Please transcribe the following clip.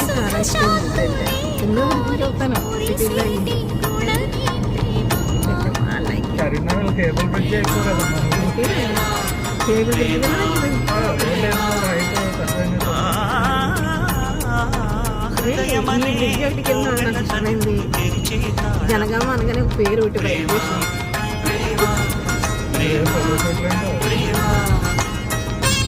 చాలా ఇష్టం చెప్తాను కరీంనగర్ కేబుల్ బ్రిడ్జ్ ఎక్కువ కదా జనగామ అనగానే ఒక పేరు ఒకటి